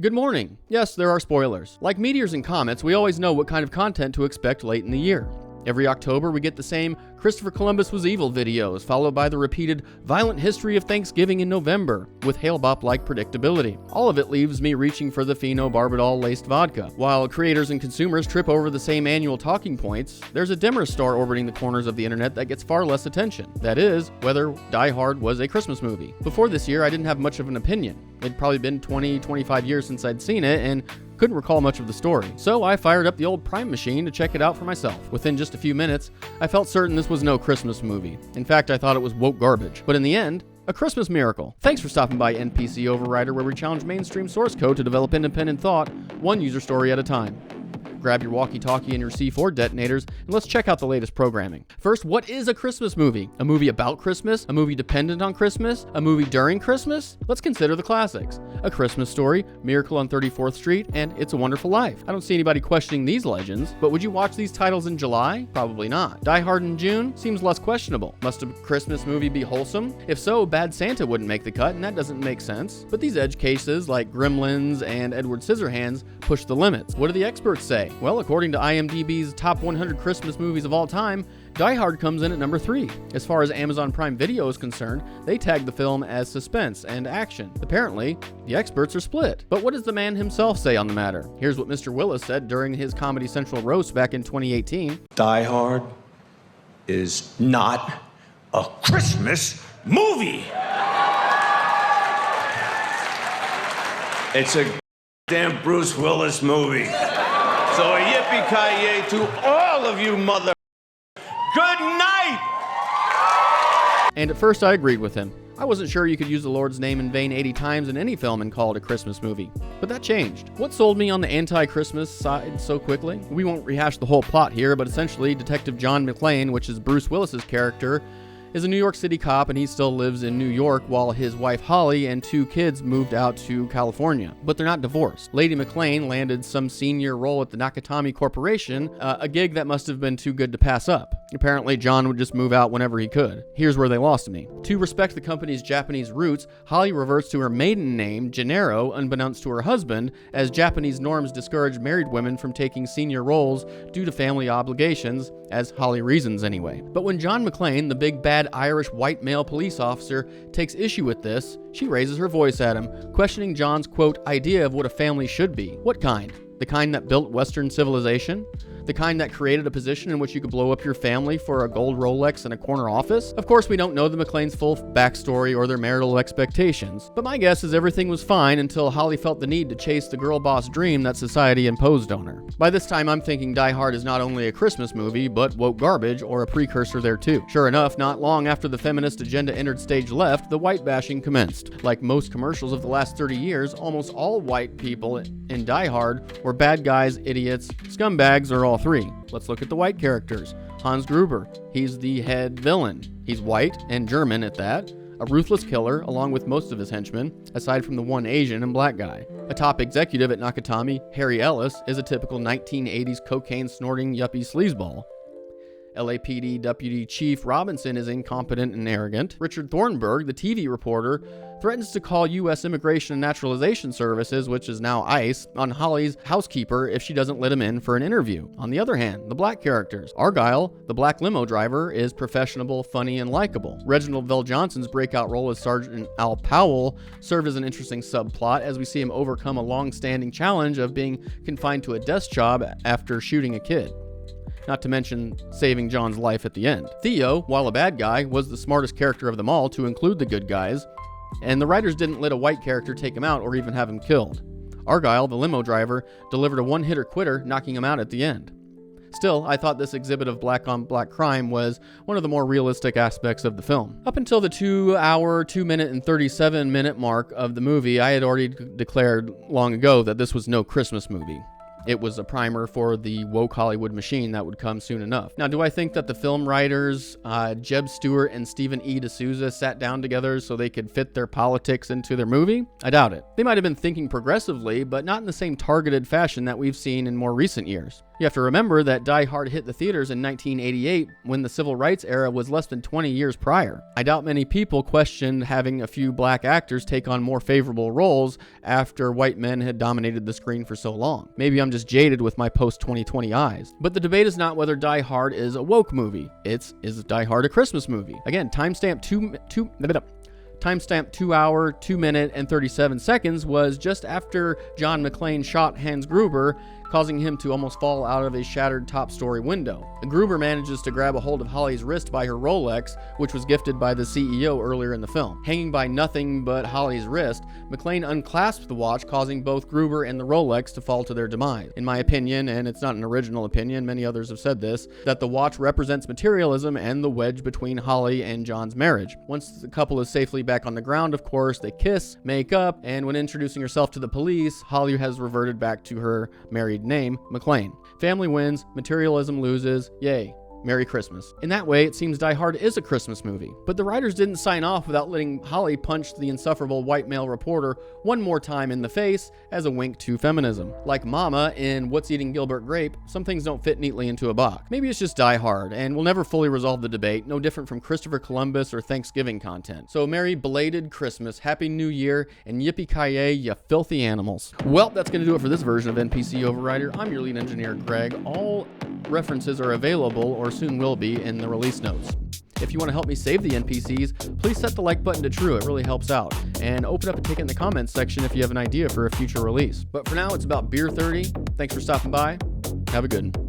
Good morning. Yes, there are spoilers. Like meteors and comets, we always know what kind of content to expect late in the year. Every October, we get the same Christopher Columbus was evil videos, followed by the repeated violent history of Thanksgiving in November, with Hale-Bopp-like predictability. All of it leaves me reaching for the phenobarbital-laced vodka. While creators and consumers trip over the same annual talking points, there's a dimmer star orbiting the corners of the internet that gets far less attention. That is, whether Die Hard was a Christmas movie. Before this year, I didn't have much of an opinion. It'd probably been 20-25 years since I'd seen it, and couldn't recall much of the story. So I fired up the old Prime machine to check it out for myself. Within just a few minutes, I felt certain this was no Christmas movie. In fact, I thought it was woke garbage. But in the end, a Christmas miracle. Thanks for stopping by NPC Overrider, where we challenge mainstream source code to develop independent thought, one user story at a time. Grab your walkie-talkie and your C4 detonators, and let's check out the latest programming. First, what is a Christmas movie? A movie about Christmas? A movie dependent on Christmas? A movie during Christmas? Let's consider the classics. A Christmas Story, Miracle on 34th Street, and It's a Wonderful Life. I don't see anybody questioning these legends, but would you watch these titles in July? Probably not. Die Hard in June? Seems less questionable. Must a Christmas movie be wholesome? If so, Bad Santa wouldn't make the cut, and that doesn't make sense. But these edge cases, like Gremlins and Edward Scissorhands, push the limits. What do the experts say? Well, according to IMDb's top 100 Christmas movies of all time, Die Hard comes in at number 3. As far as Amazon Prime Video is concerned, they tag the film as suspense and action. Apparently, the experts are split. But what does the man himself say on the matter? Here's what Mr. Willis said during his Comedy Central roast back in 2018. Die Hard is not a Christmas movie. It's a damn Bruce Willis movie. So a yippee-ki-yay to all of you mother... Good night! And at first I agreed with him. I wasn't sure you could use the Lord's name in vain 80 times in any film and call it a Christmas movie. But that changed. What sold me on the anti-Christmas side so quickly? We won't rehash the whole plot here, but essentially Detective John McClane, which is Bruce Willis's character, is a New York City cop, and he still lives in New York while his wife Holly and 2 kids moved out to California. But they're not divorced. Lady McClane landed some senior role at the Nakatomi Corporation, a gig that must have been too good to pass up. Apparently, John would just move out whenever he could. Here's where they lost me. To respect the company's Japanese roots, Holly reverts to her maiden name, Gennaro, unbeknownst to her husband, as Japanese norms discourage married women from taking senior roles due to family obligations, as Holly reasons anyway. But when John McClane, the big bad Irish white male police officer, takes issue with this, she raises her voice at him, questioning John's, quote, idea of what a family should be. What kind? The kind that built Western civilization? The kind that created a position in which you could blow up your family for a gold Rolex and a corner office? Of course, we don't know the McClane's full backstory or their marital expectations, but my guess is everything was fine until Holly felt the need to chase the girl boss dream that society imposed on her. By this time, I'm thinking Die Hard is not only a Christmas movie, but woke garbage or a precursor thereto. Sure enough, not long after the feminist agenda entered stage left, the white bashing commenced. Like most commercials of the last 30 years, almost all white people in Die Hard were bad guys, idiots, scumbags, or all 3. Let's look at the white characters. Hans Gruber, he's the head villain. He's white and German at that. A ruthless killer, along with most of his henchmen, aside from the one Asian and black guy. A top executive at Nakatomi, Harry Ellis, is a typical 1980s cocaine-snorting yuppie sleazeball. LAPD Deputy Chief Robinson is incompetent and arrogant. Richard Thornburg, the TV reporter, threatens to call U.S. Immigration and Naturalization Services, which is now ICE, on Holly's housekeeper if she doesn't let him in for an interview. On the other hand, the black characters. Argyle, the black limo driver, is professional, funny, and likable. Reginald VelJohnson's breakout role as Sergeant Al Powell served as an interesting subplot as we see him overcome a long-standing challenge of being confined to a desk job after shooting a kid. Not to mention saving John's life at the end. Theo, while a bad guy, was the smartest character of them all to include the good guys, and the writers didn't let a white character take him out or even have him killed. Argyle, the limo driver, delivered a one-hitter quitter, knocking him out at the end. Still, I thought this exhibit of black-on-black crime was one of the more realistic aspects of the film. Up until the 2-hour, 2-minute, and 37-minute mark of the movie, I had already declared long ago that this was no Christmas movie. It was a primer for the woke Hollywood machine that would come soon enough. Now, do I think that the film writers, Jeb Stewart and Stephen E. D'Souza, sat down together so they could fit their politics into their movie? I doubt it. They might have been thinking progressively, but not in the same targeted fashion that we've seen in more recent years. You have to remember that Die Hard hit the theaters in 1988 when the civil rights era was less than 20 years prior. I doubt many people questioned having a few black actors take on more favorable roles after white men had dominated the screen for so long. Maybe I'm just jaded with my post-2020 eyes. But the debate is not whether Die Hard is a woke movie. Is Die Hard a Christmas movie? Again, timestamp 2 hour, 2 minute, and 37 seconds was just after John McClane shot Hans Gruber, causing him to almost fall out of a shattered top-story window. Gruber manages to grab a hold of Holly's wrist by her Rolex, which was gifted by the CEO earlier in the film. Hanging by nothing but Holly's wrist, McClane unclasped the watch, causing both Gruber and the Rolex to fall to their demise. In my opinion, and it's not an original opinion, many others have said this, that the watch represents materialism and the wedge between Holly and John's marriage. Once the couple is safely back on the ground, of course, they kiss, make up, and when introducing herself to the police, Holly has reverted back to her married name, McClane. Family wins, materialism loses, yay. Merry Christmas. In that way, it seems Die Hard is a Christmas movie. But the writers didn't sign off without letting Holly punch the insufferable white male reporter one more time in the face as a wink to feminism. Like Mama in What's Eating Gilbert Grape, some things don't fit neatly into a box. Maybe it's just Die Hard, and we'll never fully resolve the debate, no different from Christopher Columbus or Thanksgiving content. So Merry belated Christmas, Happy New Year, and yippee-ki-yay, you filthy animals. Well, that's going to do it for this version of NPC Overrider. I'm your lead engineer, Greg. All references are available, or soon will be, in the release notes. If you want to help me save the NPCs, please set the like button to true. It really helps out. And open up a ticket in the comments section if you have an idea for a future release. But for now, it's about Beer 30. Thanks for stopping by. Have a good one.